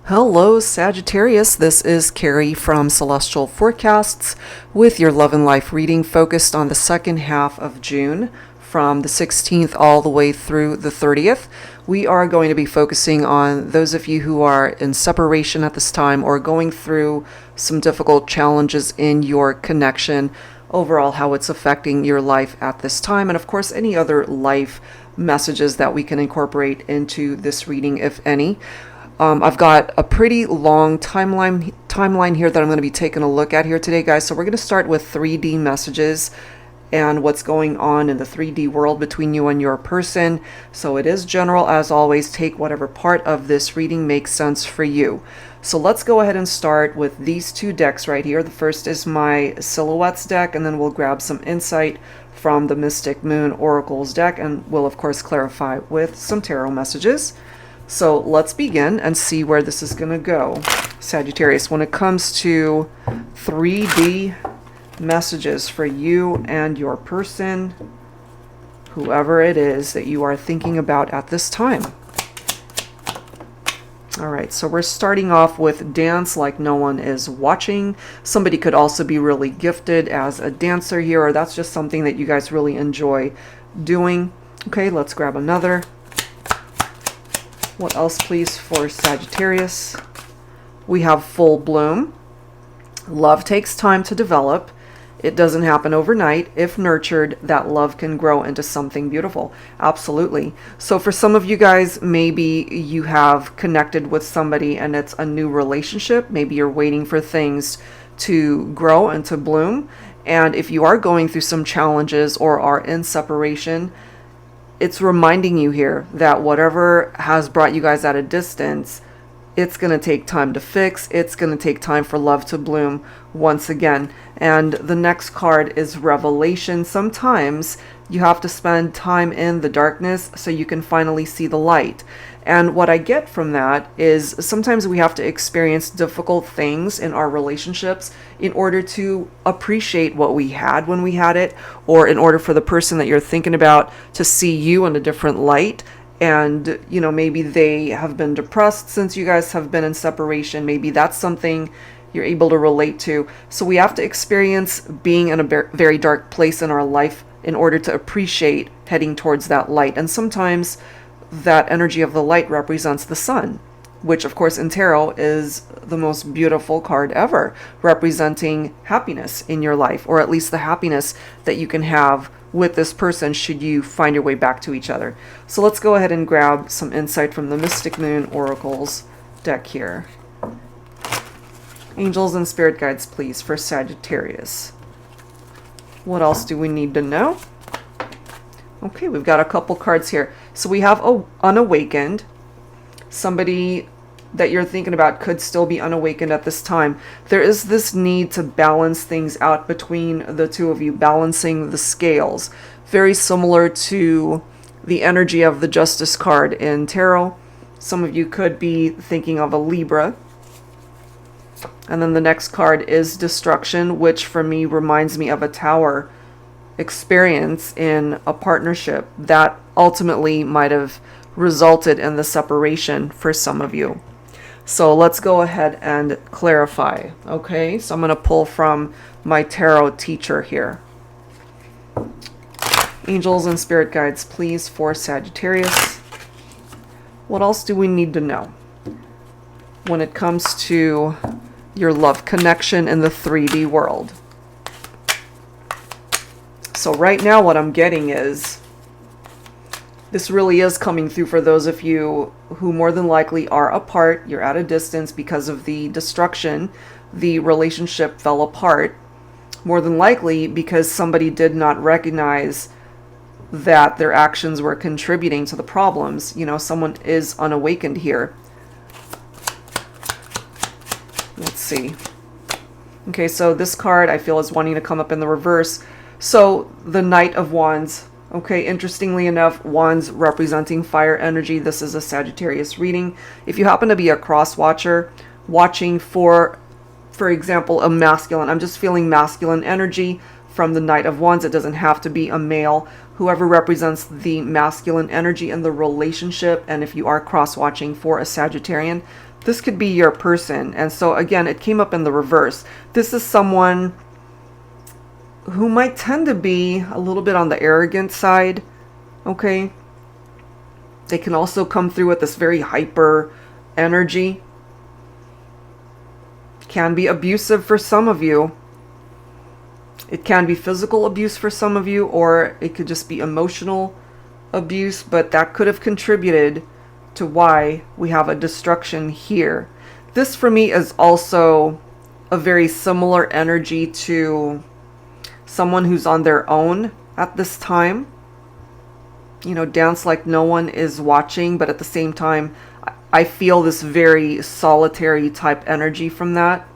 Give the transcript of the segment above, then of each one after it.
Hello, Sagittarius. This is Carrie from Celestial Forecasts with your love and life reading focused on the second half of June from the 16th all the way through the 30th. We are going to be focusing on those of you who are in separation at this time or going through some difficult challenges in your connection, overall how it's affecting your life at this time, and of course any other life messages that we can incorporate into this reading, if any. I've got a pretty long timeline here that I'm going to be taking a look at here today, guys. So we're going to start with 3D messages and what's going on in the 3D world between you and your person. So it is general, as always. Take whatever part of this reading makes sense for you. So let's go ahead and start with these two decks right here. The first is my Silhouettes deck, and then we'll grab some insight from the Mystic Moon Oracles deck, and we'll of course clarify with some tarot messages. So let's begin and see where this is going to go. Sagittarius, when it comes to 3D messages for you and your person, whoever it is that you are thinking about at this time. All right, so we're starting off with dance like no one is watching. Somebody could also be really gifted as a dancer here, or that's just something that you guys really enjoy doing. Okay, let's grab another. What else, please, for Sagittarius? We have full bloom. Love takes time to develop. It doesn't happen overnight. If nurtured, that love can grow into something beautiful. Absolutely. So for some of you guys, maybe you have connected with somebody and it's a new relationship. Maybe you're waiting for things to grow and to bloom. And if you are going through some challenges or are in separation, it's reminding you here that whatever has brought you guys at a distance, it's going to take time to fix. It's going to take time for love to bloom once again. And the next card is Revelation. Sometimes you have to spend time in the darkness so you can finally see the light. And what I get from that is sometimes we have to experience difficult things in our relationships in order to appreciate what we had when we had it, or in order for the person that you're thinking about to see you in a different light. And, you know, maybe they have been depressed since you guys have been in separation. Maybe that's something you're able to relate to. So we have to experience being in a very dark place in our life in order to appreciate heading towards that light. And sometimes that energy of the light represents the sun, which of course in tarot is the most beautiful card ever, representing happiness in your life, or at least the happiness that you can have with this person should you find your way back to each other. So let's go ahead and grab some insight from the Mystic Moon Oracles deck here. Angels and spirit guides, please, for Sagittarius. What else do we need to know? Okay, we've got a couple cards here. So we have unawakened. Somebody that you're thinking about could still be unawakened at this time. There is this need to balance things out between the two of you, balancing the scales. Very similar to the energy of the Justice card in tarot. Some of you could be thinking of a Libra. And then the next card is Destruction, which for me reminds me of a Tower experience in a partnership that ultimately might have resulted in the separation for some of you. So let's go ahead and clarify. Okay, so I'm going to pull from my tarot teacher here. Angels and spirit guides, please, for Sagittarius. What else do we need to know when it comes to your love connection in the 3D world? So right now what I'm getting is this really is coming through for those of you who more than likely are apart. You're at a distance because of the destruction. The relationship fell apart, more than likely because somebody did not recognize that their actions were contributing to the problems. You know, someone is unawakened here. Let's see. Okay, so this card I feel is wanting to come up in the reverse. So the Knight of Wands. Okay, interestingly enough, wands representing fire energy. This is a Sagittarius reading. If you happen to be a cross watcher, watching for example, a masculine, I'm just feeling masculine energy from the Knight of Wands. It doesn't have to be a male. Whoever represents the masculine energy in the relationship, and if you are cross watching for a Sagittarian, This could be your person. And so again, it came up in the reverse. This is someone who might tend to be a little bit on the arrogant side. Okay. They can also come through with this very hyper energy. Can be abusive for some of you. It can be physical abuse for some of you, or it could just be emotional abuse, but that could have contributed to why we have a destruction here. This for me is also a very similar energy to someone who's on their own at this time. You know, dance like no one is watching, but at the same time, I feel this very solitary type energy from that.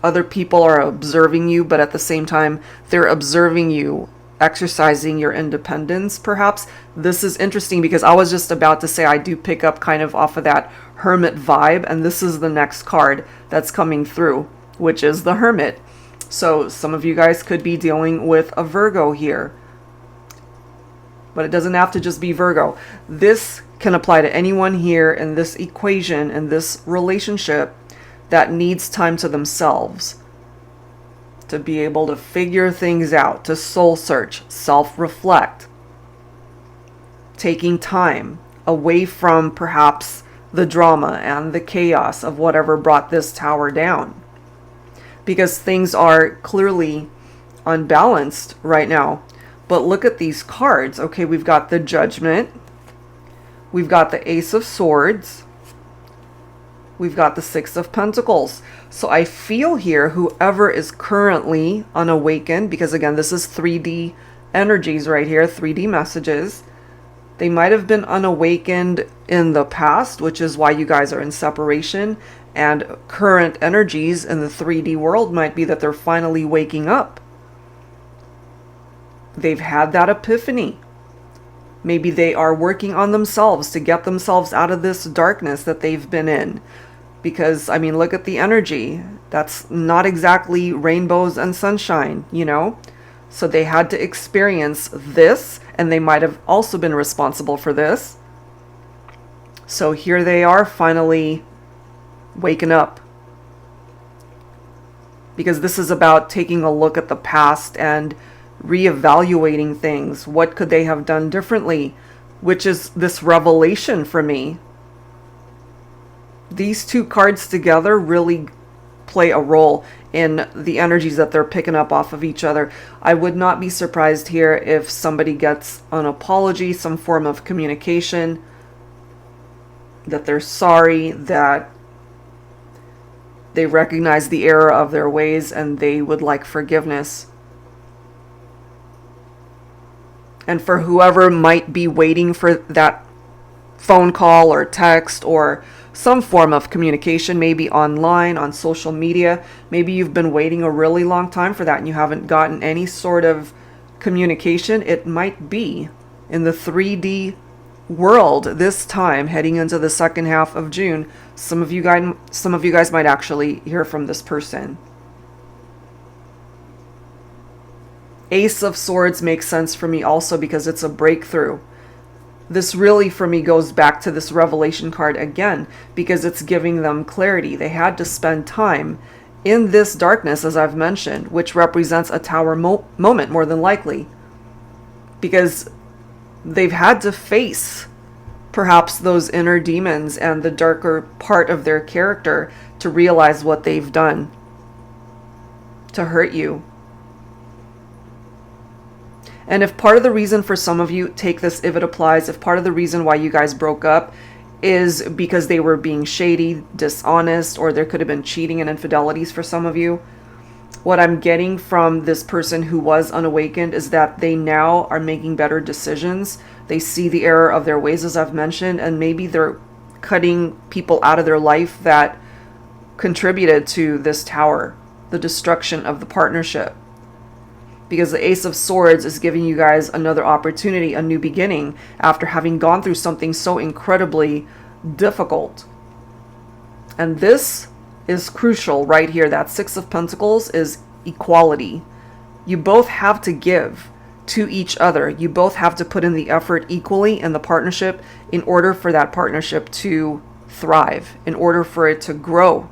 Other people are observing you, but at the same time, they're observing you exercising your independence, perhaps. This is interesting because I was just about to say I do pick up kind of off of that hermit vibe, and this is the next card that's coming through, which is the Hermit. So some of you guys could be dealing with a Virgo here. But it doesn't have to just be Virgo. This can apply to anyone here in this equation, in this relationship, that needs time to themselves, to be able to figure things out, to soul search, self-reflect, taking time away from perhaps the drama and the chaos of whatever brought this tower down. Because things are clearly unbalanced right now. But look at these cards. Okay, we've got the Judgment. We've got the Ace of Swords. We've got the Six of Pentacles. So I feel here whoever is currently unawakened, because again, this is 3D energies right here, 3D messages. They might have been unawakened in the past, which is why you guys are in separation. And current energies in the 3D world might be that they're finally waking up. They've had that epiphany. Maybe they are working on themselves to get themselves out of this darkness that they've been in. Because, I mean, look at the energy. That's not exactly rainbows and sunshine, you know? So they had to experience this, and they might have also been responsible for this. So here they are finally waking up. Because this is about taking a look at the past and reevaluating things. What could they have done differently? Which is this revelation for me. These two cards together really play a role in the energies that they're picking up off of each other. I would not be surprised here if somebody gets an apology, some form of communication, that they're sorry, that they recognize the error of their ways and they would like forgiveness. And for whoever might be waiting for that phone call or text or some form of communication, maybe online, on social media, maybe you've been waiting a really long time for that and you haven't gotten any sort of communication, it might be in the 3D world this time, heading into the second half of June. Some of you guys might actually hear from this person. Ace of Swords makes sense for me also because it's a breakthrough. This really for me goes back to this Revelation card again, because it's giving them clarity. They had to spend time in this darkness, as I've mentioned, which represents a tower moment more than likely, because they've had to face perhaps those inner demons and the darker part of their character to realize what they've done to hurt you. And if part of the reason for some of you, take this if it applies, if part of the reason why you guys broke up is because they were being shady, dishonest, or there could have been cheating and infidelities for some of you, what I'm getting from this person who was unawakened is that they now are making better decisions. They see the error of their ways, as I've mentioned, and maybe they're cutting people out of their life that contributed to this tower, the destruction of the partnership. Because the Ace of Swords is giving you guys another opportunity, a new beginning, after having gone through something so incredibly difficult. And this is crucial right here. That Six of Pentacles is equality. You both have to give to each other. You both have to put in the effort equally in the partnership in order for that partnership to thrive, in order for it to grow.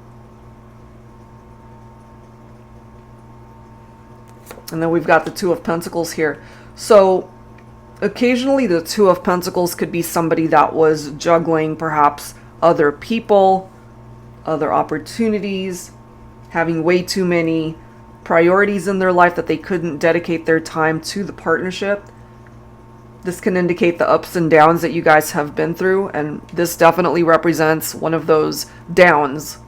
And then we've got the Two of Pentacles here. So occasionally the Two of Pentacles could be somebody that was juggling perhaps other people, other opportunities, having way too many priorities in their life that they couldn't dedicate their time to the partnership. This can indicate the ups and downs that you guys have been through, and this definitely represents one of those downs.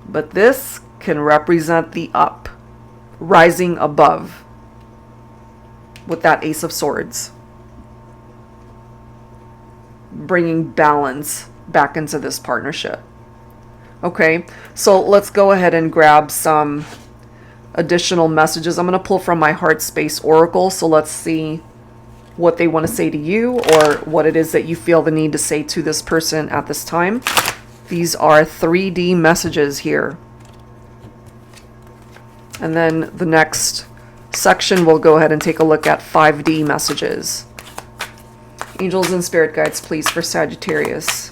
But this can represent the up, rising above, with that Ace of Swords, bringing balance back into this partnership. Okay, so let's go ahead and grab some additional messages. I'm going to pull from my Heart Space Oracle, so let's see what they want to say to you, or what it is that you feel the need to say to this person at this time. These are 3D messages here. And then the next section, we'll go ahead and take a look at 5D messages. Angels and spirit guides, please, for Sagittarius.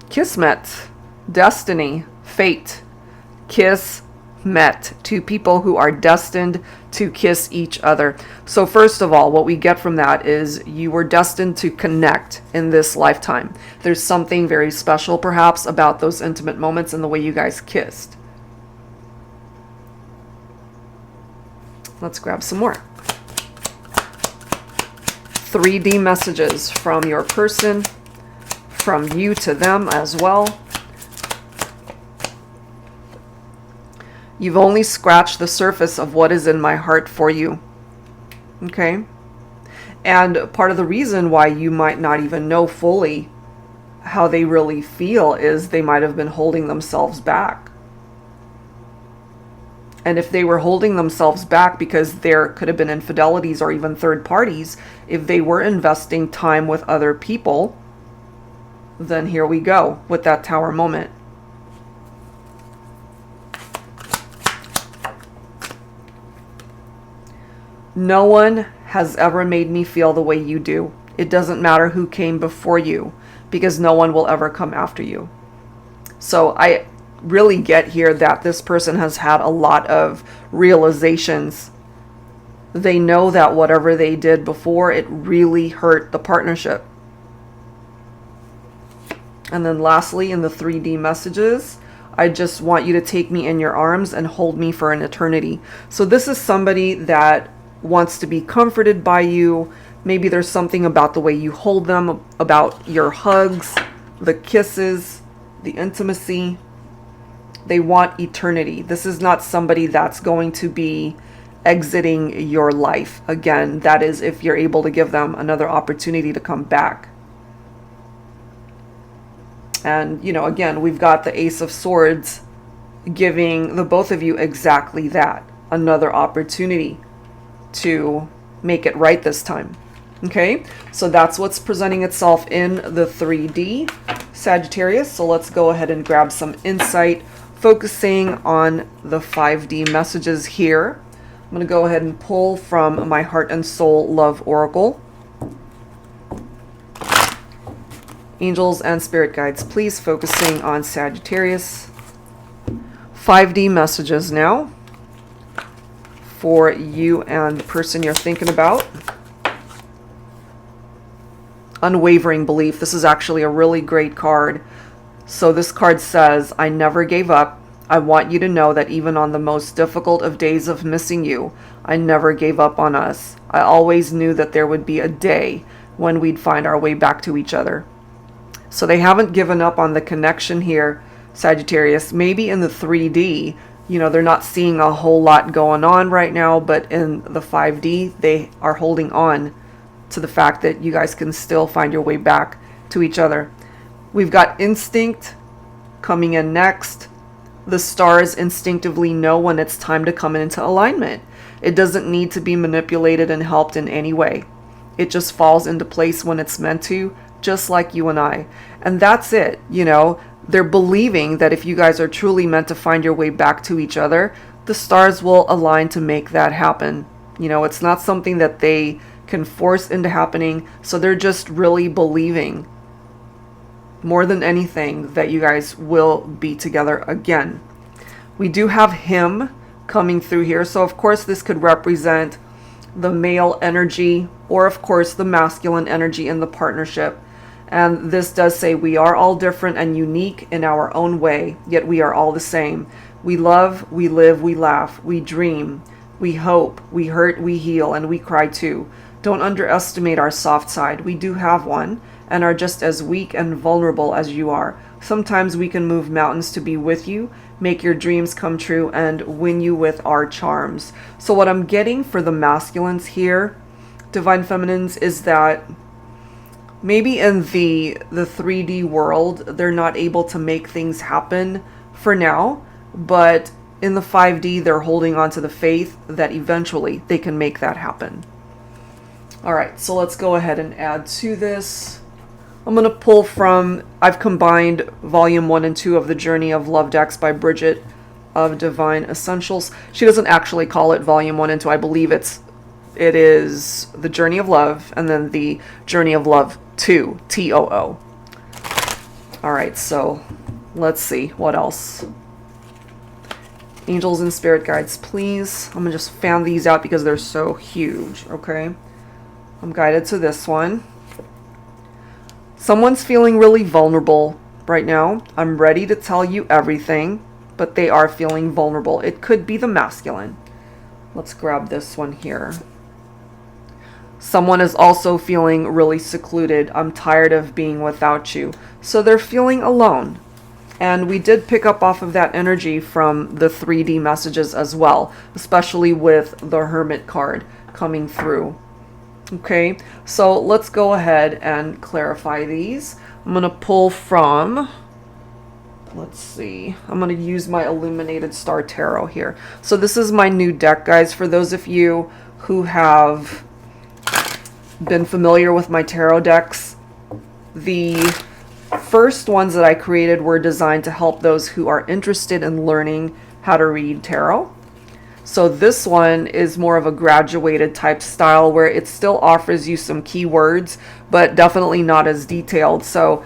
Kismet, destiny, fate. Kismet, two people who are destined to kiss each other. So first of all, what we get from that is you were destined to connect in this lifetime. There's something very special perhaps about those intimate moments and the way you guys kissed. Let's grab some more. 3D messages from your person, from you to them as well. You've only scratched the surface of what is in my heart for you. Okay? And part of the reason why you might not even know fully how they really feel is they might have been holding themselves back. And if they were holding themselves back because there could have been infidelities or even third parties, if they were investing time with other people, then here we go with that Tower moment. No one has ever made me feel the way you do. It doesn't matter who came before you, because no one will ever come after you. So I really get here that this person has had a lot of realizations. They know that whatever they did before, it really hurt the partnership. And then lastly, in the 3D messages, I just want you to take me in your arms and hold me for an eternity. So this is somebody that wants to be comforted by you. Maybe there's something about the way you hold them, about your hugs, the kisses, the intimacy. They want eternity. This is not somebody that's going to be exiting your life. Again, that is if you're able to give them another opportunity to come back. And, you know, again, we've got the Ace of Swords giving the both of you exactly that. Another opportunity to make it right this time. Okay, so that's what's presenting itself in the 3D Sagittarius. So let's go ahead and grab some insight, focusing on the 5D messages here. I'm going to go ahead and pull from my Heart and Soul Love Oracle. Angels and spirit guides, please, focusing on Sagittarius. 5D messages now for you and the person you're thinking about. Unwavering belief. This is actually a really great card. So this card says, I never gave up. I want you to know that even on the most difficult of days of missing you, I never gave up on us. I always knew that there would be a day when we'd find our way back to each other. So they haven't given up on the connection here, Sagittarius. Maybe in the 3D, you know, they're not seeing a whole lot going on right now, but in the 5D, they are holding on to the fact that you guys can still find your way back to each other. We've got instinct coming in next. The stars instinctively know when it's time to come into alignment. It doesn't need to be manipulated and helped in any way. It just falls into place when it's meant to, just like you and I. And that's it. You know, they're believing that if you guys are truly meant to find your way back to each other, the stars will align to make that happen. You know, it's not something that they can force into happening. So they're just really believing more than anything that you guys will be together again. We do have him coming through here. So of course this could represent the male energy, or of course the masculine energy in the partnership. And this does say we are all different and unique in our own way, yet we are all the same. We love, we live, we laugh, we dream, we hope, we hurt, we heal, and we cry too. Don't underestimate our soft side. We do have one, and are just as weak and vulnerable as you are. Sometimes we can move mountains to be with you, make your dreams come true, and win you with our charms. So what I'm getting for the masculines here, Divine Feminines, is that maybe in the 3D world, they're not able to make things happen for now, but in the 5D, they're holding on to the faith that eventually they can make that happen. All right, so let's go ahead and add to this. I'm going to pull from, I've combined volume 1 and 2 of the Journey of Love decks by Bridget of Divine Essentials. She doesn't actually call it volume 1 and 2. I believe it is the Journey of Love and then the Journey of Love 2, TOO. All right, so let's see what else. Angels and spirit guides, please. I'm going to just fan these out because they're so huge, okay? I'm guided to this one. Someone's feeling really vulnerable right now. I'm ready to tell you everything, but they are feeling vulnerable. It could be the masculine. Let's grab this one here. Someone is also feeling really secluded. I'm tired of being without you. So they're feeling alone. And we did pick up off of that energy from the 3D messages as well, especially with the Hermit card coming through. Okay, so let's go ahead and clarify these. I'm going to pull from, let's see, I'm going to use my Illuminated Star Tarot here. So this is my new deck, guys. For those of you who have been familiar with my tarot decks, the first ones that I created were designed to help those who are interested in learning how to read tarot. So this one is more of a graduated type style where it still offers you some keywords, but definitely not as detailed. So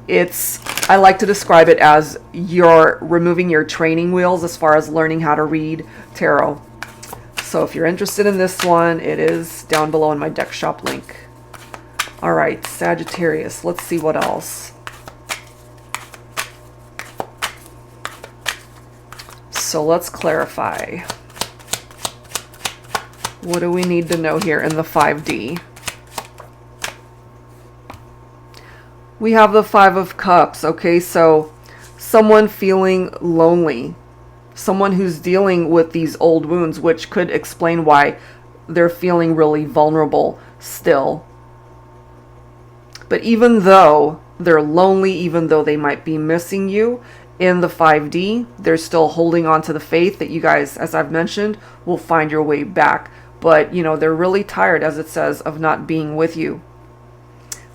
I like to describe it as you're removing your training wheels as far as learning how to read tarot. So if you're interested in this one, it is down below in my deck shop link. All right, Sagittarius, let's see what else. So let's clarify. What do we need to know here in the 5D? We have the 5 of Cups, okay? So someone feeling lonely. Someone who's dealing with these old wounds, which could explain why they're feeling really vulnerable still. But even though they're lonely, even though they might be missing you, in the 5D, they're still holding on to the faith that you guys, as I've mentioned, will find your way back. But, you know, they're really tired, as it says, of not being with you.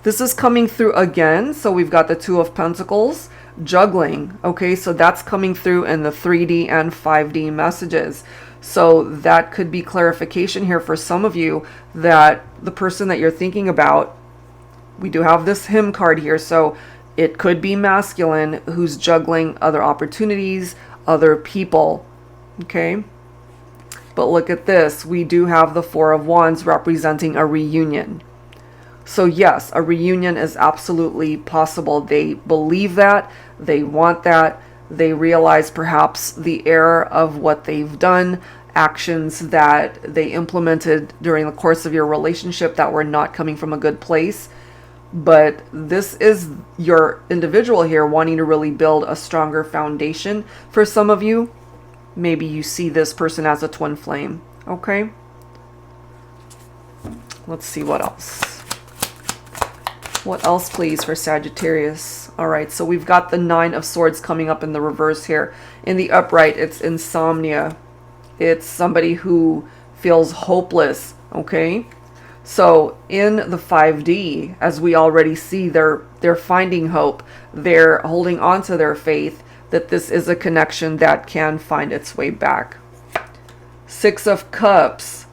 This is coming through again. So we've got the 2 of Pentacles, juggling. Okay, so that's coming through in the 3D and 5D messages. So that could be clarification here for some of you that the person that you're thinking about, we do have this him card here. So it could be masculine who's juggling other opportunities, other people. Okay. But look at this. We do have the 4 of Wands representing a reunion. So yes, a reunion is absolutely possible. They believe that. They want that. They realize perhaps the error of what they've done, actions that they implemented during the course of your relationship that were not coming from a good place. But this is your individual here wanting to really build a stronger foundation. For some of you, maybe you see this person as a twin flame. Okay. Let's see what else. What else, please, for Sagittarius? All right, so we've got the 9 of Swords coming up in the reverse here. In the upright, it's insomnia. It's somebody who feels hopeless. Okay. So in the 5D, as we already see, they're finding hope. They're holding on to their faith that this is a connection that can find its way back. 6 of Cups.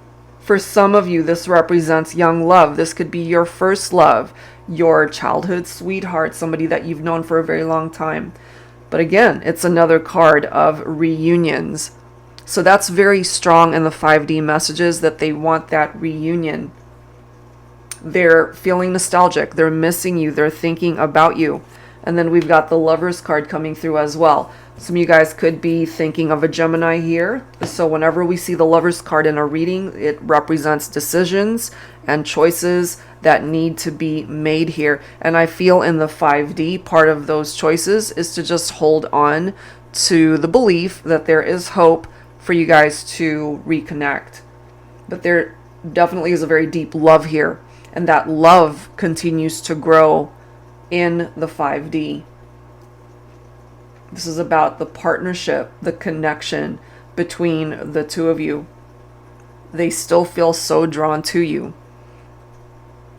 For some of you, this represents young love. This could be your first love, your childhood sweetheart, somebody that you've known for a very long time. But again, it's another card of reunions. So that's very strong in the 5D messages, that they want that reunion. They're feeling nostalgic. They're missing you. They're thinking about you. And then we've got the Lovers card coming through as well. Some of you guys could be thinking of a Gemini here. So whenever we see the Lovers card in a reading, it represents decisions and choices that need to be made here. And I feel in the 5D, part of those choices is to just hold on to the belief that there is hope for you guys to reconnect. But there definitely is a very deep love here. And that love continues to grow in the 5D. This is about the partnership, the connection between the two of you. They still feel so drawn to you.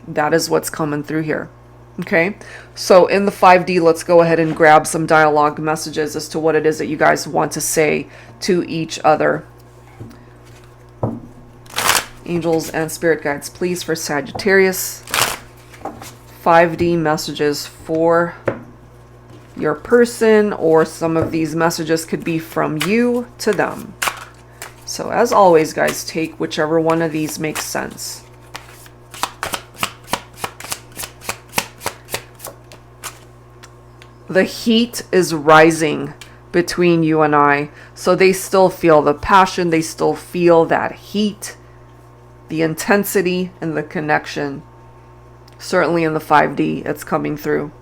That is what's coming through here. Okay, so in the 5D, let's go ahead and grab some dialogue messages as to what it is that you guys want to say to each other. Angels and spirit guides, please, for Sagittarius. 5D messages for your person, or some of these messages could be from you to them. So as always, guys, take whichever one of these makes sense. The heat is rising between you and I. So they still feel the passion. They still feel that heat, the intensity, and the connection. Certainly in the 5D, it's coming through.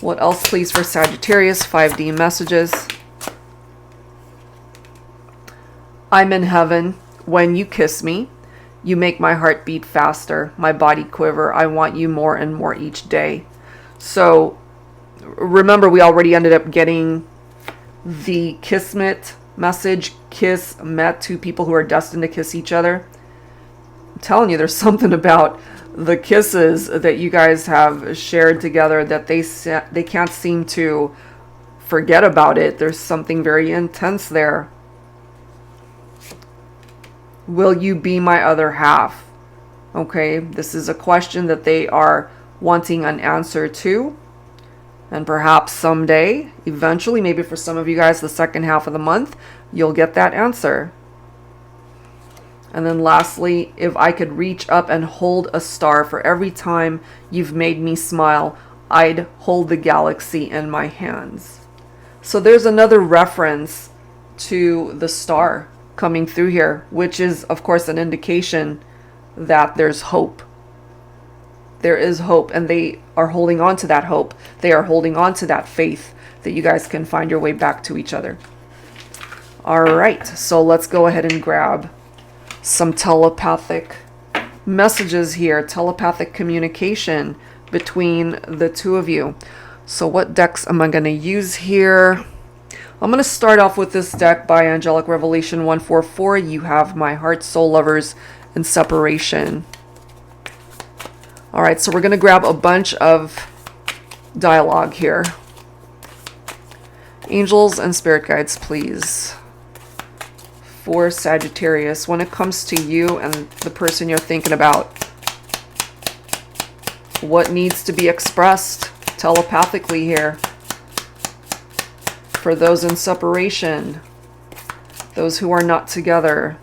What else, please, for Sagittarius? 5D messages. I'm in heaven when you kiss me. You make my heart beat faster, my body quiver. I want you more and more each day. So remember, we already ended up getting the Kismet message. Kiss met, two people who are destined to kiss each other. I'm telling you, there's something about the kisses that you guys have shared together that they can't seem to forget about it. There's something very intense there. Will you be my other half? Okay, this is a question that they are wanting an answer to. And perhaps someday, eventually, maybe for some of you guys, the second half of the month, you'll get that answer. And then lastly, if I could reach up and hold a star for every time you've made me smile, I'd hold the galaxy in my hands. So there's another reference to the star coming through here, which is, of course, an indication that there's hope. There is hope, and they are holding on to that hope. They are holding on to that faith that you guys can find your way back to each other. All right, so let's go ahead and grab some telepathic messages here. Telepathic communication between the two of you. So what decks am I going to use here? I'm going to start off with this deck by Angelic Revelation 144. You have My Heart, Soul Lovers, and Separation. All right, so we're going to grab a bunch of dialogue here. Angels and spirit guides, please. For Sagittarius, when it comes to you and the person you're thinking about, what needs to be expressed telepathically here? For those in separation, those who are not together.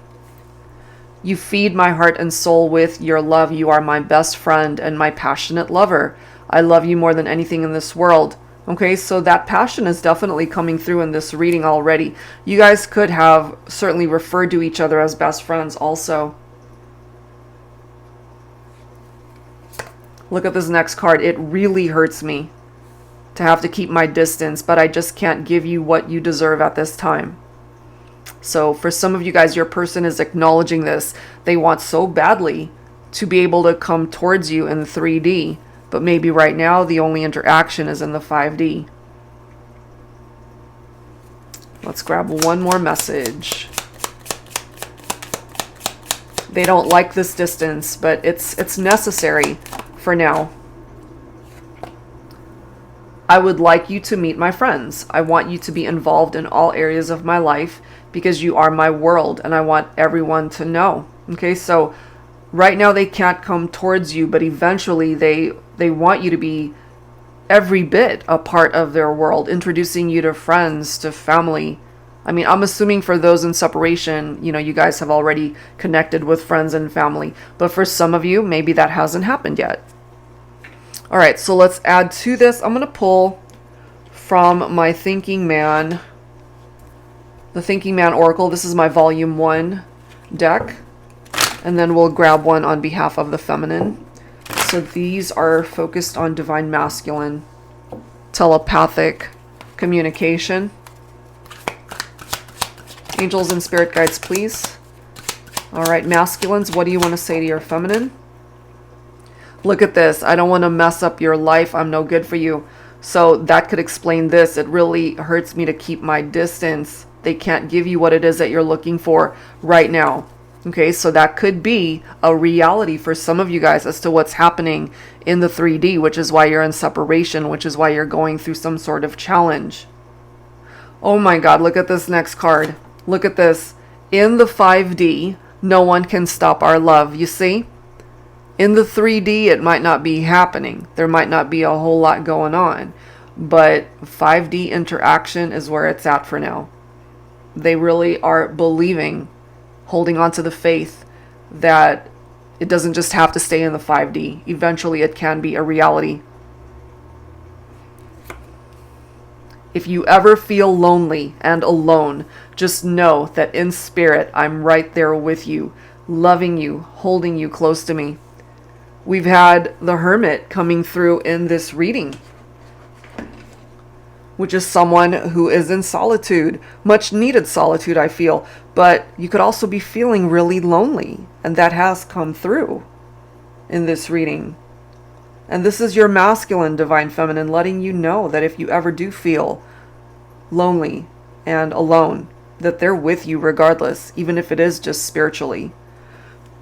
You feed my heart and soul with your love. You are my best friend and my passionate lover. I love you more than anything in this world. Okay, so that passion is definitely coming through in this reading already. You guys could have certainly referred to each other as best friends also. Look at this next card. It really hurts me to have to keep my distance, but I just can't give you what you deserve at this time. So for some of you guys, your person is acknowledging this. They want so badly to be able to come towards you in 3D, but maybe right now the only interaction is in the 5D. Let's grab one more message. They don't like this distance, but it's necessary for now. I would like you to meet my friends. I want you to be involved in all areas of my life because you are my world and I want everyone to know. Okay, so right now they can't come towards you, but eventually they want you to be every bit a part of their world, introducing you to friends, to family. I mean, I'm assuming for those in separation, you know, you guys have already connected with friends and family. But for some of you, maybe that hasn't happened yet. All right, so let's add to this. I'm going to pull from my Thinking Man, the Thinking Man Oracle. This is my Volume 1 deck. And then we'll grab one on behalf of the feminine. So these are focused on divine masculine, telepathic communication. Angels and spirit guides, please. All right, masculines, what do you want to say to your feminine? Look at this. I don't want to mess up your life. I'm no good for you. So that could explain this. It really hurts me to keep my distance. They can't give you what it is that you're looking for right now. Okay, so that could be a reality for some of you guys as to what's happening in the 3D, which is why you're in separation, which is why you're going through some sort of challenge. Oh my God, look at this next card. Look at this. In the 5D, no one can stop our love. You see? In the 3D, it might not be happening. There might not be a whole lot going on. But 5D interaction is where it's at for now. They really are believing, holding on to the faith that it doesn't just have to stay in the 5D. Eventually, it can be a reality. If you ever feel lonely and alone, just know that in spirit, I'm right there with you, loving you, holding you close to me. We've had the Hermit coming through in this reading, which is someone who is in solitude, much needed solitude, I feel. But you could also be feeling really lonely, and that has come through in this reading. And this is your masculine, divine feminine, letting you know that if you ever do feel lonely and alone, that they're with you regardless, even if it is just spiritually.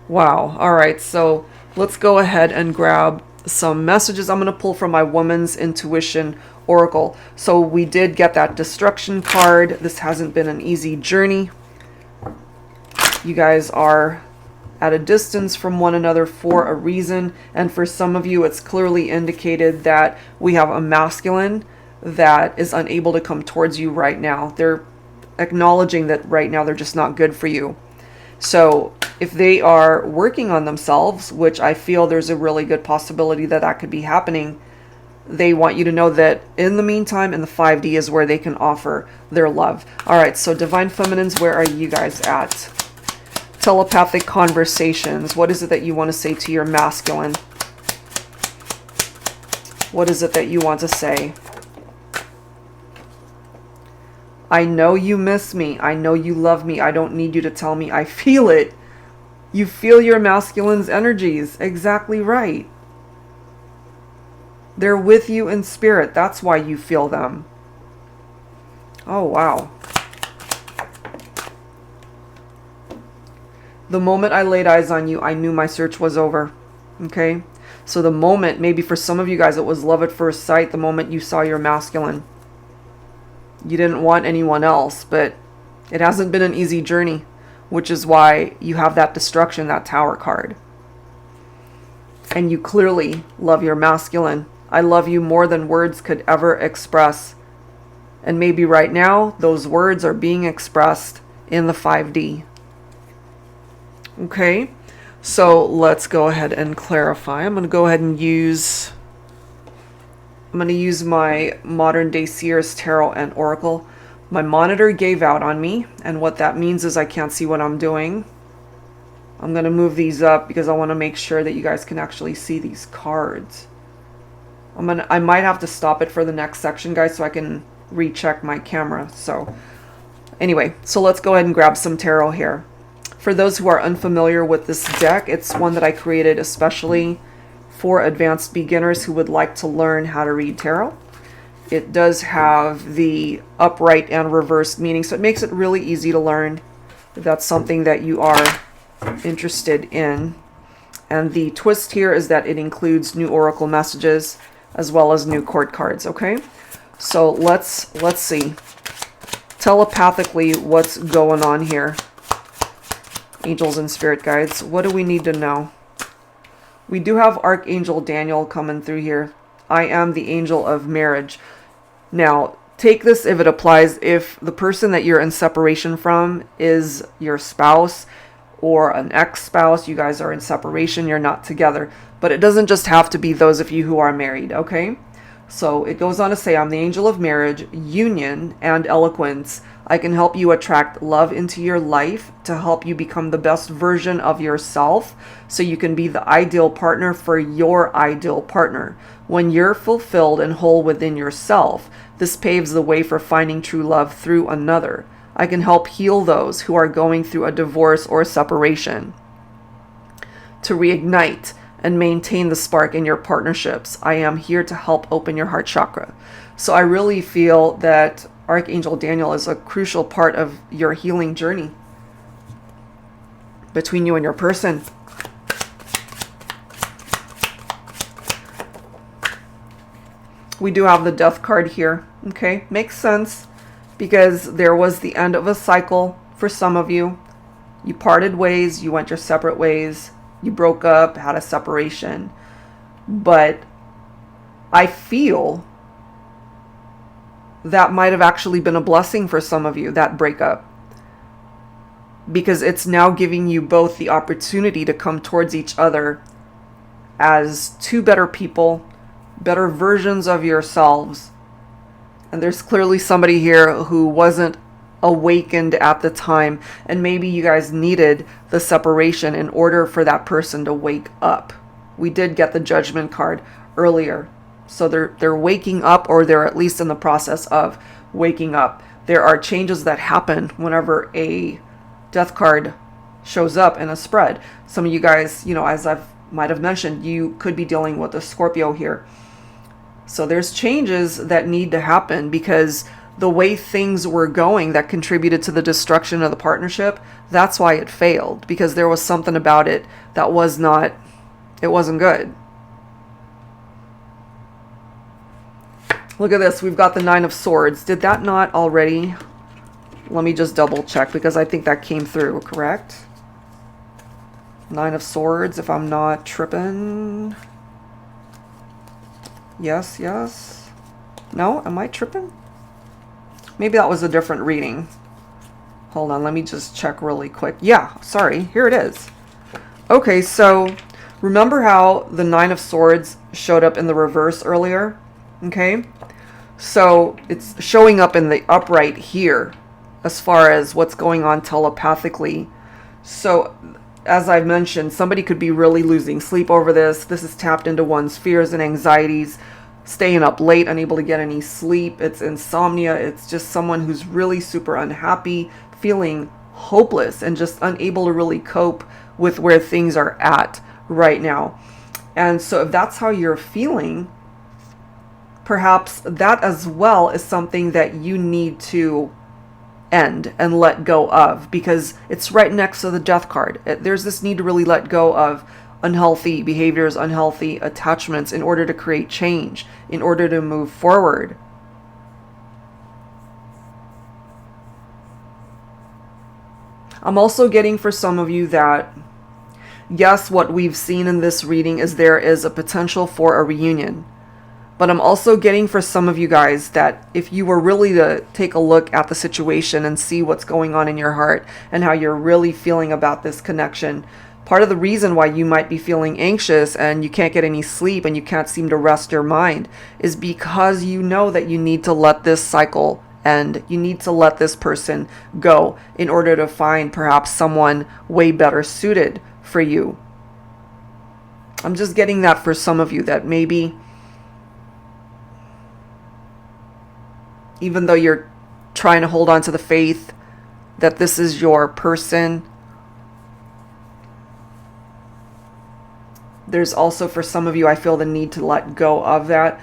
Wow. All right, so let's go ahead and grab some messages. I'm going to pull from my Woman's Intuition Oracle. So we did get that destruction card. This hasn't been an easy journey. You guys are at a distance from one another for a reason. And for some of you, it's clearly indicated that we have a masculine that is unable to come towards you right now. They're acknowledging that right now they're just not good for you. So if they are working on themselves, which I feel there's a really good possibility that that could be happening, they want you to know that in the meantime, in the 5D is where they can offer their love. All right, so divine feminines, where are you guys at? Telepathic conversations. What is it that you want to say to your masculine? What is it that you want to say? I know you miss me. I know you love me. I don't need you to tell me. I feel it. You feel your masculine's energies. Exactly right. They're with you in spirit. That's why you feel them. Oh, wow. The moment I laid eyes on you, I knew my search was over. Okay? So the moment, maybe for some of you guys, it was love at first sight, the moment you saw your masculine. You didn't want anyone else, but it hasn't been an easy journey, which is why you have that destruction, that Tower card. And you clearly love your masculine. I love you more than words could ever express. And maybe right now, those words are being expressed in the 5D. Okay, so let's go ahead and clarify. I'm going to go ahead and use my modern day Seer's Tarot and Oracle. My monitor gave out on me, and what that means is I can't see what I'm doing. I'm going to move these up because I want to make sure that you guys can actually see these cards. I might have to stop it for the next section, guys, so I can recheck my camera. So anyway, so let's go ahead and grab some tarot here. For those who are unfamiliar with this deck, it's one that I created especially for advanced beginners who would like to learn how to read tarot. It does have the upright and reversed meaning, so it makes it really easy to learn if that's something that you are interested in. And the twist here is that it includes new oracle messages as well as new court cards, okay? So let's see. Telepathically, what's going on here? Angels and spirit guides, what do we need to know? We do have Archangel Daniel coming through here. I am the angel of marriage. Now, take this if it applies. If the person that you're in separation from is your spouse or an ex-spouse, you guys are in separation, you're not together. But it doesn't just have to be those of you who are married, okay? So it goes on to say, I'm the angel of marriage, union, and eloquence. I can help you attract love into your life to help you become the best version of yourself so you can be the ideal partner for your ideal partner. When you're fulfilled and whole within yourself, this paves the way for finding true love through another. I can help heal those who are going through a divorce or separation. To reignite and maintain the spark in your partnerships, I am here to help open your heart chakra. So I really feel that Archangel Daniel is a crucial part of your healing journey between you and your person. We do have the Death card here, okay? Makes sense because there was the end of a cycle for some of you. You parted ways, you went your separate ways, you broke up, had a separation. But I feel that might have actually been a blessing for some of you, that breakup. Because it's now giving you both the opportunity to come towards each other as two better people, better versions of yourselves. And there's clearly somebody here who wasn't awakened at the time, and maybe you guys needed the separation in order for that person to wake up. We did get the Judgment card earlier. So they're waking up, or they're at least in the process of waking up. There are changes that happen whenever a Death card shows up in a spread. Some of you guys, you know, as I might have mentioned, you could be dealing with a Scorpio here. So there's changes that need to happen because the way things were going that contributed to the destruction of the partnership, that's why it failed. Because there was something about it that was not, it wasn't good. Look at this. We've got the Nine of Swords. Did that not already? Let me just double check because I think that came through, correct? Nine of Swords, if I'm not tripping. Yes, yes. No, am I tripping? Maybe that was a different reading. Hold on, let me just check really quick. Yeah, sorry, here it is. Okay, so remember how the Nine of Swords showed up in the reverse earlier? Okay, so it's showing up in the upright here as far as what's going on telepathically. So as I've mentioned, somebody could be really losing sleep over this. This is tapped into one's fears and anxieties, staying up late, unable to get any sleep. It's insomnia. It's just someone who's really super unhappy, feeling hopeless, and just unable to really cope with where things are at right now. And so if that's how you're feeling, perhaps that as well is something that you need to end and let go of, because it's right next to the Death card. There's this need to really let go of unhealthy behaviors, unhealthy attachments in order to create change, in order to move forward. I'm also getting for some of you that, yes, what we've seen in this reading is there is a potential for a reunion. But I'm also getting for some of you guys that if you were really to take a look at the situation and see what's going on in your heart and how you're really feeling about this connection, part of the reason why you might be feeling anxious and you can't get any sleep and you can't seem to rest your mind is because you know that you need to let this cycle end. You need to let this person go in order to find perhaps someone way better suited for you. I'm just getting that for some of you, that maybe even though you're trying to hold on to the faith that this is your person, there's also for some of you, I feel the need to let go of that.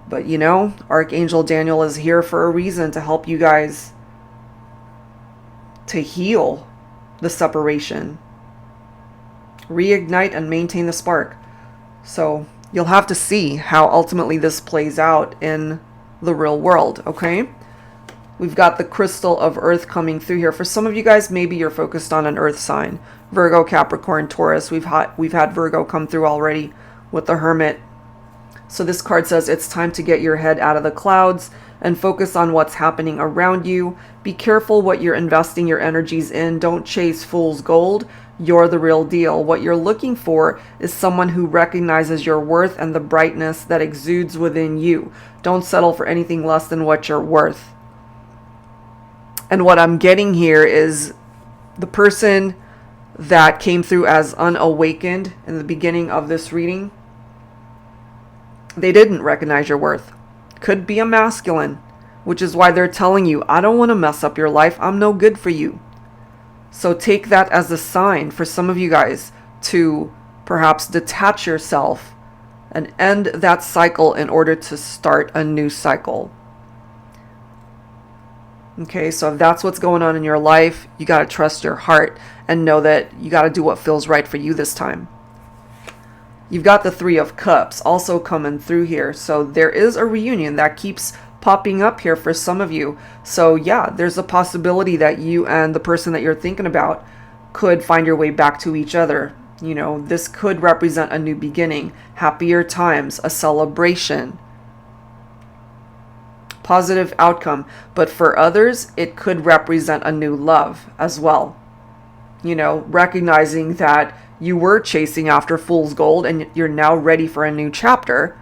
But you know, Archangel Daniel is here for a reason, to help you guys to heal the separation, reignite and maintain the spark. So You'll have to see how ultimately this plays out in the real world, okay? We've got the crystal of earth coming through here. For some of you guys, maybe you're focused on an earth sign. Virgo, Capricorn, Taurus. We've had Virgo come through already with the Hermit. So this card says it's time to get your head out of the clouds and focus on what's happening around you. Be careful what you're investing your energies in. Don't chase fool's gold. You're the real deal. What you're looking for is someone who recognizes your worth and the brightness that exudes within you. Don't settle for anything less than what you're worth. And what I'm getting here is the person that came through as unawakened in the beginning of this reading, they didn't recognize your worth. Could be a masculine, which is why they're telling you, I don't want to mess up your life. I'm no good for you. So take that as a sign for some of you guys to perhaps detach yourself and end that cycle in order to start a new cycle. Okay, so if that's what's going on in your life, you got to trust your heart and know that you got to do what feels right for you this time. You've got the Three of Cups also coming through here. So there is a reunion that keeps popping up here for some of you. So yeah, there's a possibility that you and the person that you're thinking about could find your way back to each other. You know, this could represent a new beginning, happier times, a celebration, positive outcome. But for others, it could represent a new love as well. You know, recognizing that you were chasing after fool's gold and you're now ready for a new chapter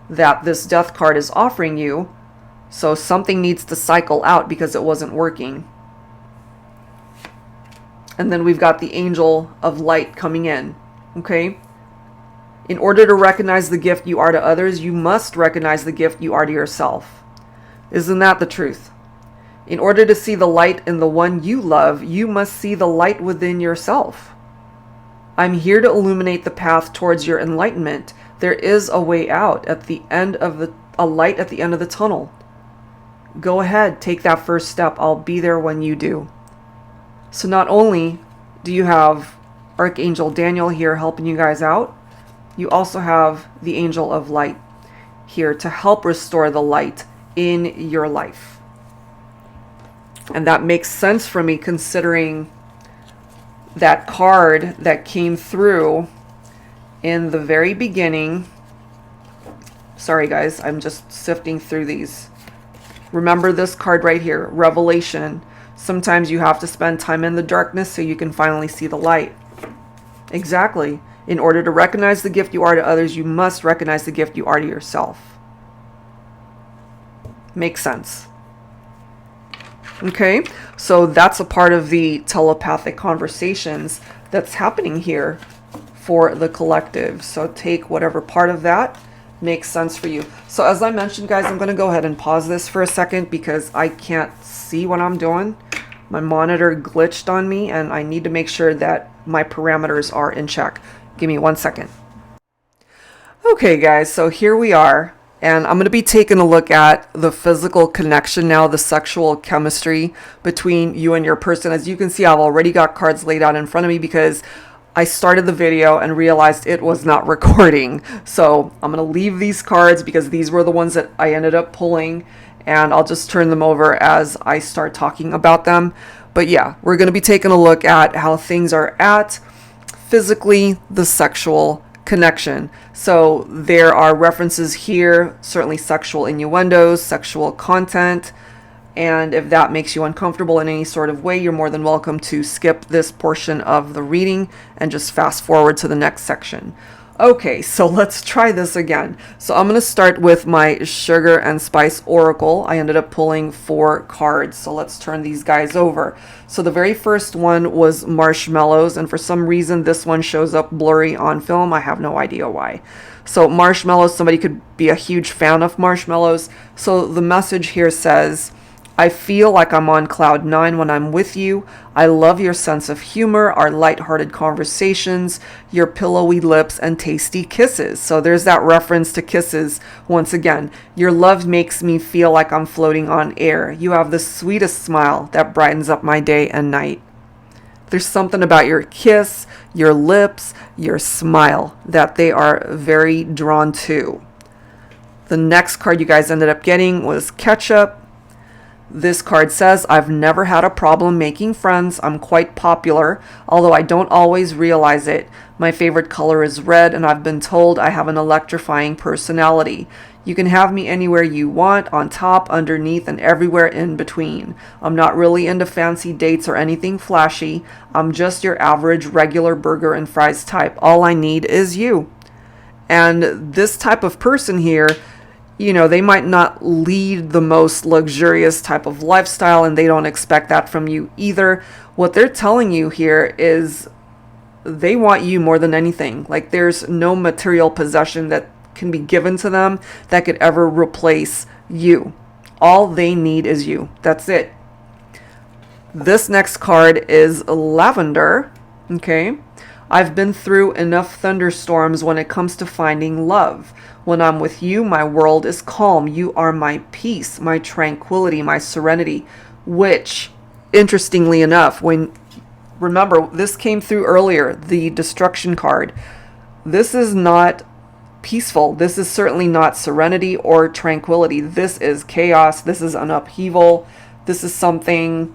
that this Death card is offering you. So something needs to cycle out because it wasn't working. And then we've got the Angel of Light coming in. Okay? In order to recognize the gift you are to others, you must recognize the gift you are to yourself. Isn't that the truth? In order to see the light in the one you love, you must see the light within yourself. I'm here to illuminate the path towards your enlightenment. There is a way out at the end of a light at the end of the tunnel. Go ahead, take that first step. I'll be there when you do. So not only do you have Archangel Daniel here helping you guys out, you also have the Angel of Light here to help restore the light in your life. And that makes sense for me considering that card that came through in the very beginning. Sorry guys, I'm just sifting through these. Remember this card right here, Revelation. Sometimes you have to spend time in the darkness so you can finally see the light. Exactly. In order to recognize the gift you are to others, you must recognize the gift you are to yourself. Makes sense. Okay, so that's a part of the telepathic conversations that's happening here for the collective. So take whatever part of that makes sense for you. So as I mentioned, guys, I'm going to go ahead and pause this for a second because I can't see what I'm doing. My monitor glitched on me and I need to make sure that my parameters are in check. Give me 1 second. Okay, guys, so here we are. And I'm going to be taking a look at the physical connection now, the sexual chemistry between you and your person. As you can see, I've already got cards laid out in front of me because I started the video and realized it was not recording. So I'm going to leave these cards because these were the ones that I ended up pulling. And I'll just turn them over as I start talking about them. But yeah, we're going to be taking a look at how things are at physically, the sexual connection. So there are references here, certainly sexual innuendos, sexual content, and if that makes you uncomfortable in any sort of way, you're more than welcome to skip this portion of the reading and just fast forward to the next section. Okay, so let's try this again. So I'm going to start with my Sugar and Spice Oracle. I ended up pulling 4 cards, so let's turn these guys over. So the very first one was Marshmallows, and for some reason this one shows up blurry on film. I have no idea why. So Marshmallows, somebody could be a huge fan of marshmallows. So the message here says, I feel like I'm on cloud 9 when I'm with you. I love your sense of humor, our lighthearted conversations, your pillowy lips, and tasty kisses. So there's that reference to kisses once again. Your love makes me feel like I'm floating on air. You have the sweetest smile that brightens up my day and night. There's something about your kiss, your lips, your smile that they are very drawn to. The next card you guys ended up getting was Ketchup. This card says, I've never had a problem making friends. I'm quite popular, although I don't always realize it. My favorite color is red, and I've been told I have an electrifying personality. You can have me anywhere you want, on top, underneath, and everywhere in between. I'm not really into fancy dates or anything flashy. I'm just your average regular burger and fries type. All I need is you. And this type of person here, you know, they might not lead the most luxurious type of lifestyle, and they don't expect that from you either. What they're telling you here is they want you more than anything. Like, there's no material possession that can be given to them that could ever replace you. All they need is you. That's it. This next card is Lavender. Okay. I've been through enough thunderstorms when it comes to finding love. When I'm with you, my world is calm. You are my peace, my tranquility, my serenity, which, interestingly enough, remember, this came through earlier, the destruction card. This is not peaceful. This is certainly not serenity or tranquility. This is chaos. This is an upheaval. This is something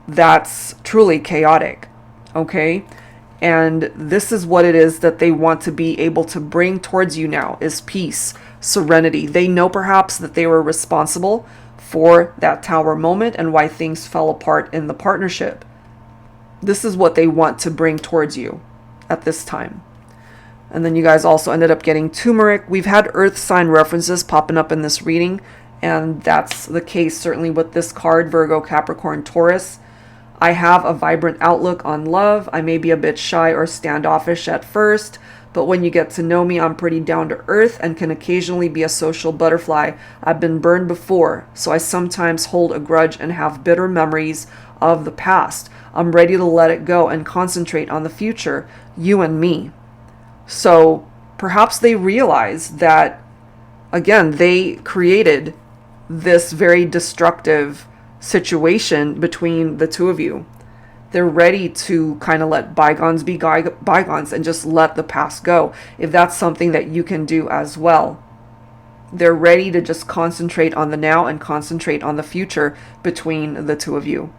that's truly chaotic. Okay? And this is what it is that they want to be able to bring towards you now, is peace, serenity. They know perhaps that they were responsible for that tower moment and why things fell apart in the partnership. This is what they want to bring towards you at this time. And then you guys also ended up getting turmeric. We've had earth sign references popping up in this reading, and that's the case certainly with this card, Virgo, Capricorn, Taurus. I have a vibrant outlook on love. I may be a bit shy or standoffish at first, but when you get to know me, I'm pretty down to earth and can occasionally be a social butterfly. I've been burned before, so I sometimes hold a grudge and have bitter memories of the past. I'm ready to let it go and concentrate on the future, you and me. So perhaps they realize that, again, they created this very destructive situation between the two of you. They're ready to kind of let bygones be bygones and just let the past go, if that's something that you can do as well. They're ready to just concentrate on the now and concentrate on the future between the two of you.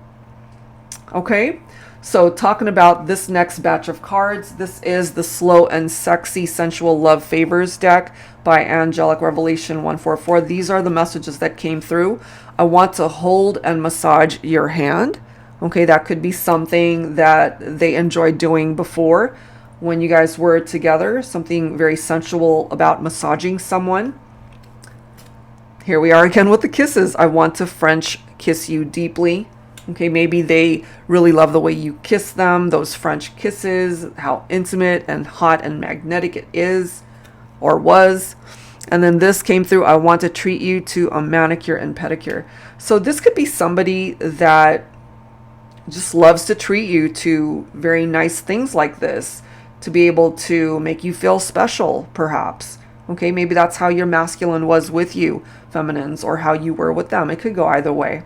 Okay, so talking about this next batch of cards, this is the Slow and Sexy Sensual Love Favors deck by Angelic Revelation 144. These are the messages that came through. I want to hold and massage your hand. Okay, that could be something that they enjoyed doing before when you guys were together. Something very sensual about massaging someone. Here we are again with the kisses. I want to French kiss you deeply. Okay, maybe they really love the way you kiss them, those French kisses, how intimate and hot and magnetic it is or was. And then this came through, I want to treat you to a manicure and pedicure. So this could be somebody that just loves to treat you to very nice things like this, to be able to make you feel special, perhaps. Okay, maybe that's how your masculine was with you, feminines, or how you were with them. It could go either way.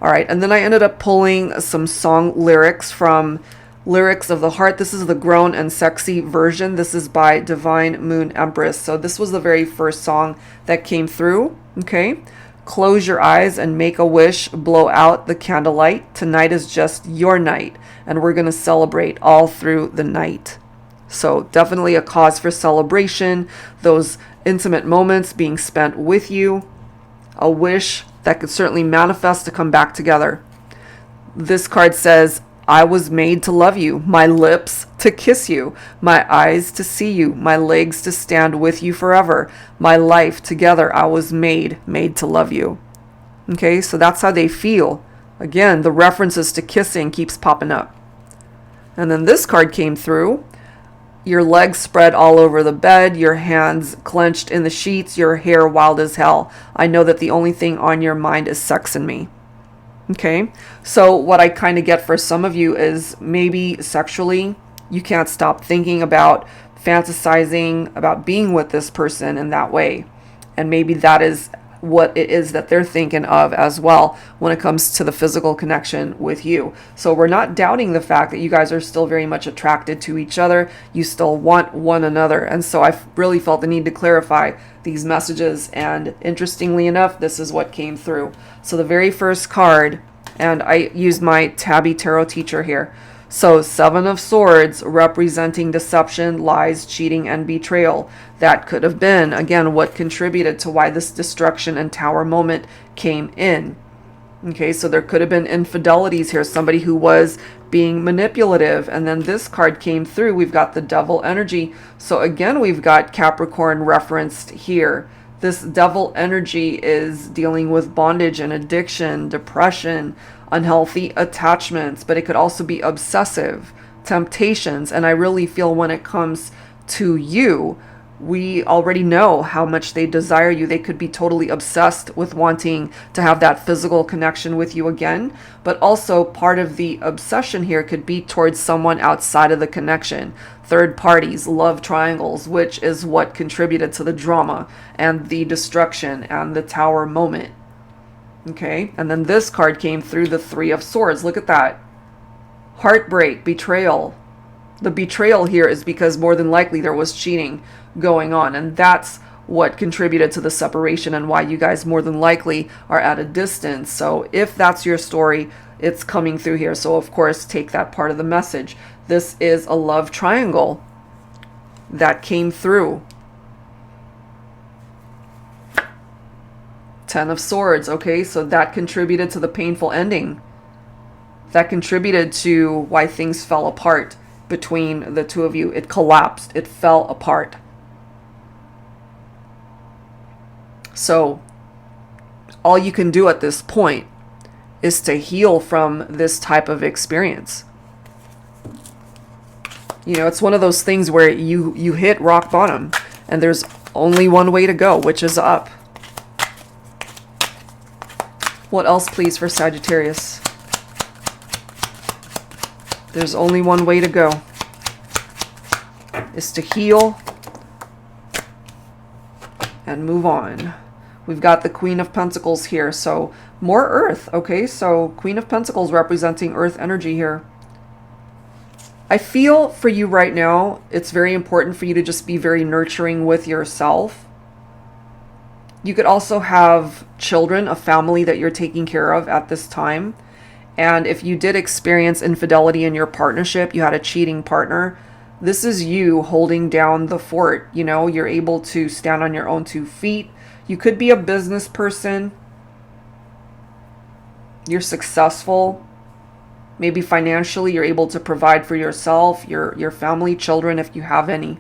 All right, and then I ended up pulling some song lyrics from Lyrics of the Heart. This is the grown and sexy version. This is by Divine Moon Empress. So this was the very first song that came through. Okay. Close your eyes and make a wish. Blow out the candlelight. Tonight is just your night, and we're going to celebrate all through the night. So definitely a cause for celebration. Those intimate moments being spent with you. A wish that could certainly manifest to come back together. This card says, I was made to love you, my lips to kiss you, my eyes to see you, my legs to stand with you forever, my life together I was made to love you. Okay, so that's how they feel. Again, the references to kissing keeps popping up. And then this card came through. Your legs spread all over the bed, your hands clenched in the sheets, your hair wild as hell. I know that the only thing on your mind is sex and me. Okay, so what I kind of get for some of you is maybe sexually, you can't stop thinking about fantasizing about being with this person in that way. And maybe that is what it is that they're thinking of as well when it comes to the physical connection with you. So we're not doubting the fact that you guys are still very much attracted to each other. You still want one another. And so I really felt the need to clarify these messages. And interestingly enough, this is what came through. So the very first card, and I used my Tabby Tarot teacher here. So 7 of Swords representing deception, lies, cheating, and betrayal. That could have been, again, what contributed to why this destruction and Tower moment came in. Okay, so there could have been infidelities here, somebody who was being manipulative. And then this card came through. We've got the Devil energy. So again, we've got Capricorn referenced here. This Devil energy is dealing with bondage and addiction, depression, unhealthy attachments, but it could also be obsessive, temptations. And I really feel when it comes to you, we already know how much they desire you. They could be totally obsessed with wanting to have that physical connection with you again. But also part of the obsession here could be towards someone outside of the connection. Third parties, love triangles, which is what contributed to the drama and the destruction and the Tower moment. Okay, and then this card came through, the 3 of Swords. Look at that. Heartbreak, betrayal. The betrayal here is because more than likely there was cheating going on, and that's what contributed to the separation and why you guys more than likely are at a distance. So if that's your story, it's coming through here. So of course, take that part of the message. This is a love triangle that came through. 10 of Swords. Okay, so that contributed to the painful ending. That contributed to why things fell apart between the two of you. It collapsed. It fell apart. So all you can do at this point is to heal from this type of experience. You know, it's one of those things where you hit rock bottom and there's only one way to go, which is up. What else, please, for Sagittarius? There's only one way to go. Is to heal and move on. We've got the Queen of Pentacles here. So more Earth. Okay, so Queen of Pentacles representing Earth energy here. I feel for you right now, it's very important for you to just be very nurturing with yourself. You could also have children, a family that you're taking care of at this time. And if you did experience infidelity in your partnership, you had a cheating partner, this is you holding down the fort. You know, you're able to stand on your own 2 feet. You could be a business person. You're successful. Maybe financially, you're able to provide for yourself, your family, children, if you have any.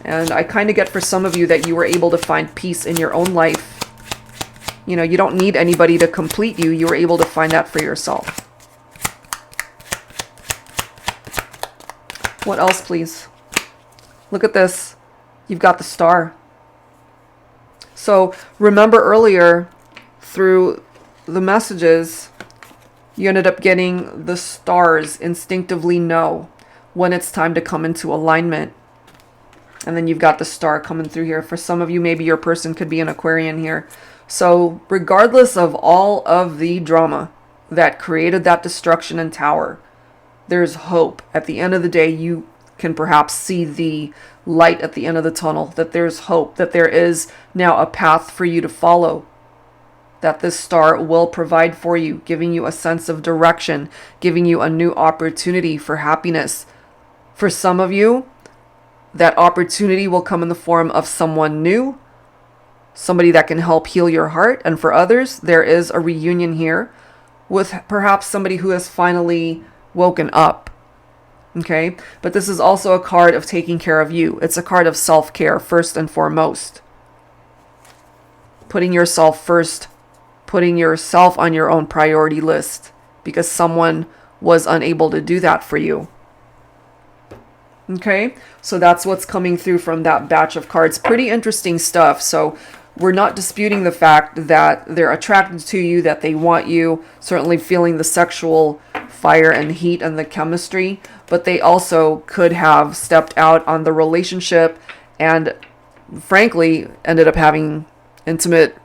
And I kind of get for some of you that you were able to find peace in your own life. You know, you don't need anybody to complete you. You were able to find that for yourself. What else, please? Look at this. You've got the Star. So remember earlier through the messages, you ended up getting the stars instinctively know when it's time to come into alignment. And then you've got the Star coming through here. For some of you, maybe your person could be an Aquarian here. So regardless of all of the drama that created that destruction and Tower, there's hope. At the end of the day, you can perhaps see the light at the end of the tunnel, that there's hope, that there is now a path for you to follow, that this Star will provide for you, giving you a sense of direction, giving you a new opportunity for happiness. For some of you, that opportunity will come in the form of someone new, somebody that can help heal your heart. And for others, there is a reunion here with perhaps somebody who has finally woken up. Okay, but this is also a card of taking care of you. It's a card of self-care first and foremost. Putting yourself first, putting yourself on your own priority list because someone was unable to do that for you. Okay, so that's what's coming through from that batch of cards. Pretty interesting stuff. So we're not disputing the fact that they're attracted to you, that they want you, certainly feeling the sexual fire and heat and the chemistry, but they also could have stepped out on the relationship and frankly ended up having intimate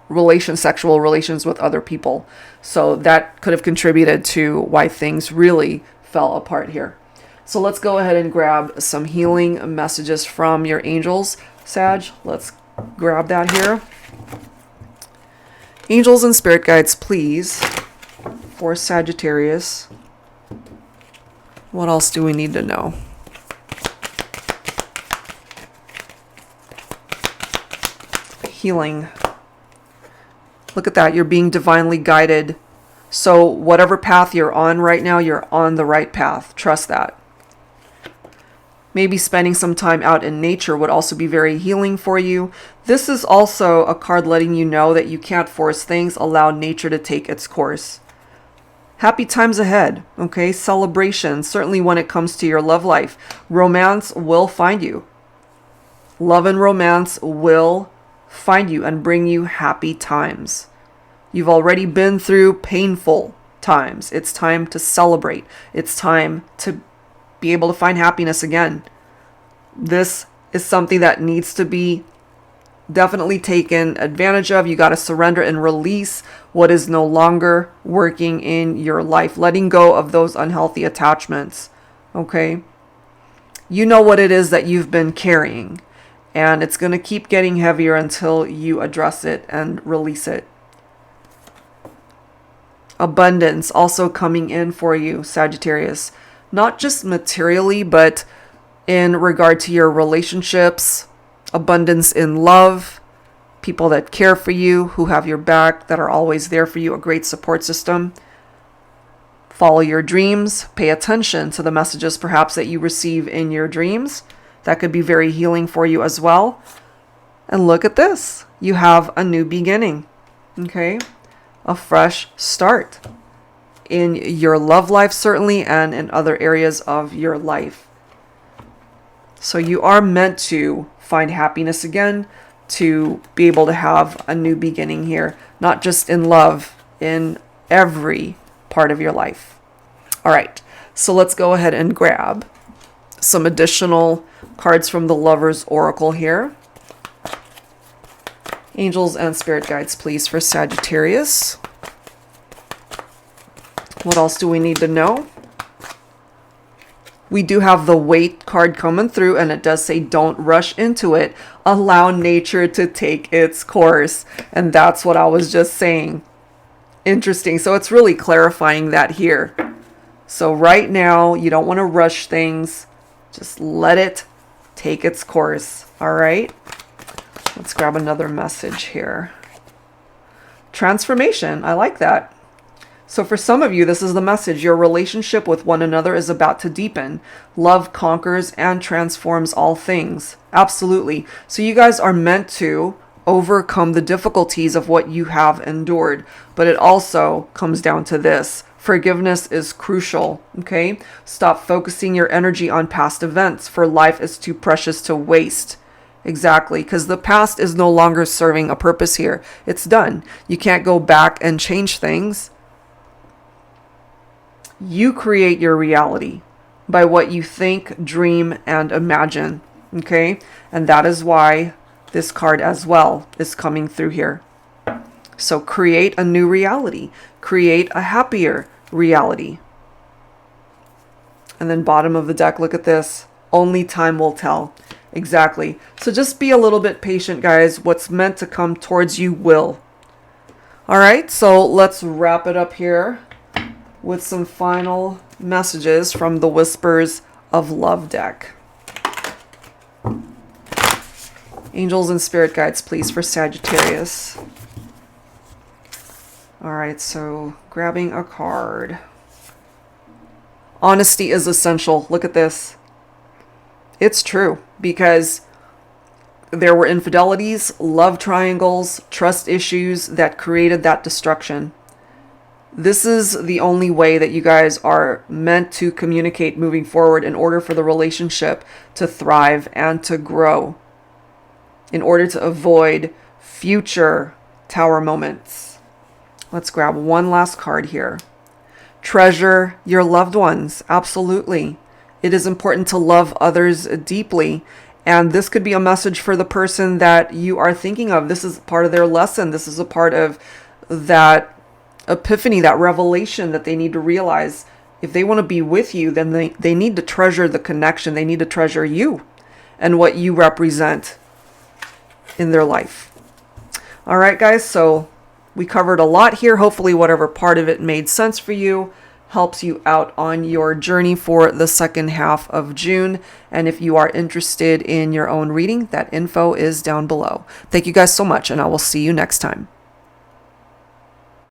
sexual relations with other people. So that could have contributed to why things really fell apart here. So let's go ahead and grab some healing messages from your angels, Sag. Let's grab that here. Angels and spirit guides, please, for Sagittarius. What else do we need to know? Healing. Look at that. You're being divinely guided. So whatever path you're on right now, you're on the right path. Trust that. Maybe spending some time out in nature would also be very healing for you. This is also a card letting you know that you can't force things. Allow nature to take its course. Happy times ahead, okay? Celebration, certainly when it comes to your love life. Romance will find you. Love and romance will find you and bring you happy times. You've already been through painful times. It's time to celebrate. It's time to be able to find happiness again. This is something that needs to be definitely taken advantage of. You got to surrender and release what is no longer working in your life. Letting go of those unhealthy attachments. Okay? You know what it is that you've been carrying. And it's going to keep getting heavier until you address it and release it. Abundance also coming in for you, Sagittarius. Not just materially, but in regard to your relationships. Abundance in love. People that care for you, who have your back, that are always there for you. A great support system. Follow your dreams. Pay attention to the messages perhaps that you receive in your dreams. That could be very healing for you as well. And look at this. You have a new beginning. Okay? A fresh start. In your love life, certainly, and in other areas of your life. So you are meant to find happiness again, to be able to have a new beginning here. Not just in love, in every part of your life. All right. So let's go ahead and grab some additional cards from the Lover's Oracle here. Angels and spirit guides, please, for Sagittarius. What else do we need to know? We do have the Wait card coming through, and it does say don't rush into it. Allow nature to take its course. And that's what I was just saying. Interesting. So it's really clarifying that here. So right now, you don't want to rush things. Just let it take its course. All right. Let's grab another message here. Transformation. I like that. So for some of you, this is the message. Your relationship with one another is about to deepen. Love conquers and transforms all things. Absolutely. So you guys are meant to overcome the difficulties of what you have endured. But it also comes down to this. Forgiveness is crucial. Okay? Stop focusing your energy on past events, for life is too precious to waste. Exactly, because the past is no longer serving a purpose here. It's done. You can't go back and change things. You create your reality by what you think, dream, and imagine. Okay? And that is why this card as well is coming through here. So create a new reality. Create a happier reality. And then bottom of the deck, look at this. Only time will tell. Exactly. So just be a little bit patient, guys. What's meant to come towards you will. All right, so let's wrap it up here with some final messages from the Whispers of Love deck. Angels and spirit guides, please, for Sagittarius. All right, so grabbing a card. Honesty is essential. Look at this. It's true, because there were infidelities, love triangles, trust issues that created that destruction. This is the only way that you guys are meant to communicate moving forward in order for the relationship to thrive and to grow, in order to avoid future tower moments. Let's grab one last card here. Treasure your loved ones. Absolutely. It is important to love others deeply. And this could be a message for the person that you are thinking of. This is part of their lesson. This is a part of that epiphany, that revelation that they need to realize. If they want to be with you, then they need to treasure the connection. They need to treasure you and what you represent in their life. All right, guys. So we covered a lot here. Hopefully whatever part of it made sense for you, helps you out on your journey for the second half of June. And if you are interested in your own reading, that info is down below. Thank you guys so much, and I will see you next time.